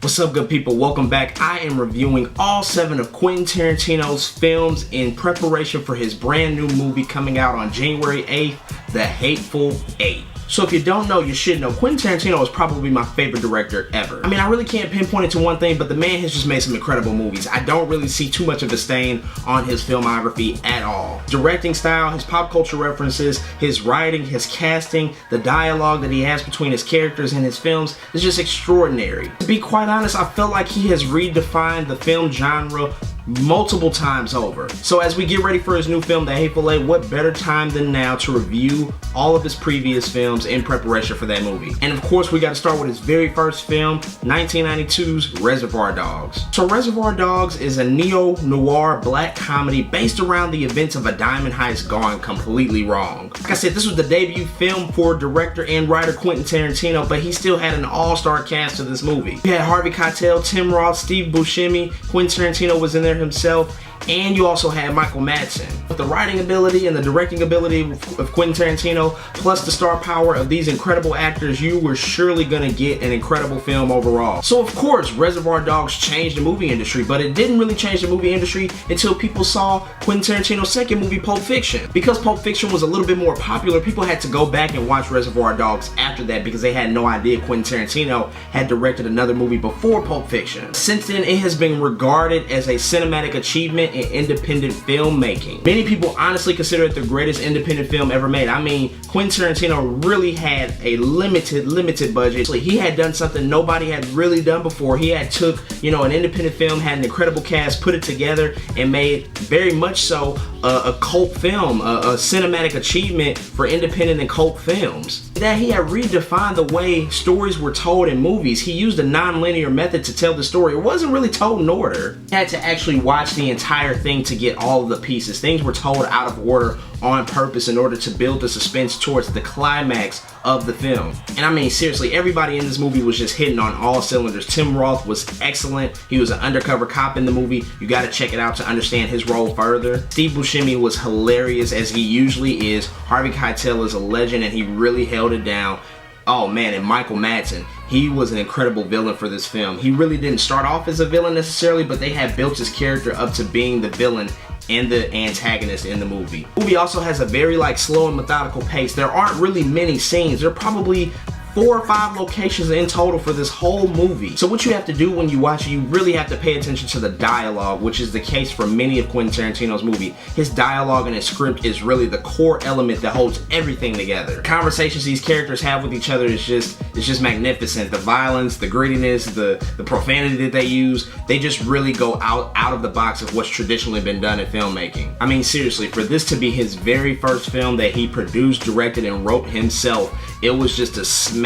What's up, good people? Welcome back. I am reviewing all 7 of Quentin Tarantino's films in preparation for his brand new movie coming out on January 8th, The Hateful Eight. So if you don't know, you should know. Quentin Tarantino is probably my favorite director ever. I mean, I really can't pinpoint it to one thing, but the man has just made some incredible movies. I don't really see too much of a stain on his filmography at all. Directing style, his pop culture references, his writing, his casting, the dialogue that he has between his characters and his films is just extraordinary. To be quite honest, I feel like he has redefined the film genre multiple times over. So as we get ready for his new film, The Hateful Eight, what better time than now to review all of his previous films in preparation for that movie. And of course, we got to start with his very first film, 1992's Reservoir Dogs. So Reservoir Dogs is a neo-noir black comedy based around the events of a diamond heist gone completely wrong. Like I said, this was the debut film for director and writer Quentin Tarantino, but he still had an all-star cast to this movie. You had Harvey Keitel, Tim Roth, Steve Buscemi, Quentin Tarantino was in there himself, and you also had Michael Madsen. With the writing ability and the directing ability of Quentin Tarantino, plus the star power of these incredible actors, you were surely gonna get an incredible film overall. So of course, Reservoir Dogs changed the movie industry, but it didn't really change the movie industry until people saw Quentin Tarantino's second movie, Pulp Fiction. Because Pulp Fiction was a little bit more popular, people had to go back and watch Reservoir Dogs after that because they had no idea Quentin Tarantino had directed another movie before Pulp Fiction. Since then, it has been regarded as a cinematic achievement in independent filmmaking. Many people honestly consider it the greatest independent film ever made. I mean, Quentin Tarantino really had a limited budget. He had done something nobody had really done before. He had took, an independent film, had an incredible cast, put it together, and made very much so a cult film, a cinematic achievement for independent and cult films. That he had redefined the way stories were told in movies. He used a non-linear method to tell the story. It wasn't really told in order. You had to actually watch the entire thing to get all of the pieces. Things were told out of order on purpose in order to build the suspense towards the climax of the film. And I mean, seriously, everybody in this movie was just hitting on all cylinders. Tim Roth was excellent. He was an undercover cop in the movie. You got to check it out to understand his role further. Steve Buscemi was hilarious, as he usually is. Harvey Keitel is a legend, and he really held it down. Oh man, and Michael Madsen, he was an incredible villain for this film. He really didn't start off as a villain necessarily, but they had built his character up to being the villain and the antagonist in the movie. The movie also has a very slow and methodical pace. There aren't really many scenes. There are probably 4 or 5 locations in total for this whole movie. So what you have to do when you watch it, you really have to pay attention to the dialogue, which is the case for many of Quentin Tarantino's movies. His dialogue and his script is really the core element that holds everything together. The conversations these characters have with each other is just magnificent. The violence, the grittiness, the profanity that they use, they just really go out of the box of what's traditionally been done in filmmaking. I mean, seriously, for this to be his very first film that he produced, directed, and wrote himself, it was just a smash.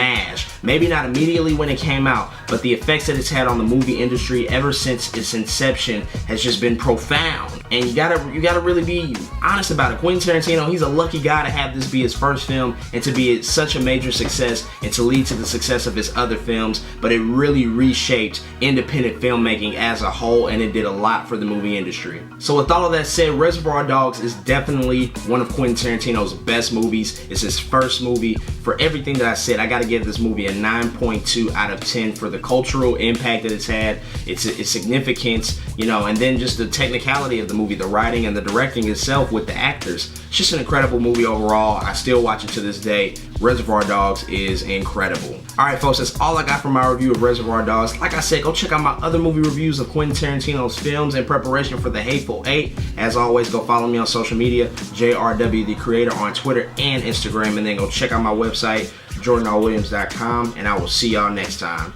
Maybe not immediately when it came out, but the effects that it's had on the movie industry ever since its inception has just been profound. And you gotta really be honest about it. Quentin Tarantino, he's a lucky guy to have this be his first film and to be such a major success and to lead to the success of his other films. But it really reshaped independent filmmaking as a whole, and it did a lot for the movie industry. So with all of that said, Reservoir Dogs is definitely one of Quentin Tarantino's best movies. It's his first movie. For everything that I said, I gotta give this movie a 9.2 out of 10 for the cultural impact that it's had, its significance, and then just the technicality of the movie, the writing and the directing itself with the actors. It's just an incredible movie overall. I still watch it to this day. Reservoir Dogs is incredible. Alright folks, that's all I got for my review of Reservoir Dogs. Like I said, go check out my other movie reviews of Quentin Tarantino's films in preparation for The Hateful Eight. As always, go follow me on social media, JRW the Creator on Twitter and Instagram, and then go check out my website, jordanrwilliams.com, and I will see y'all next time.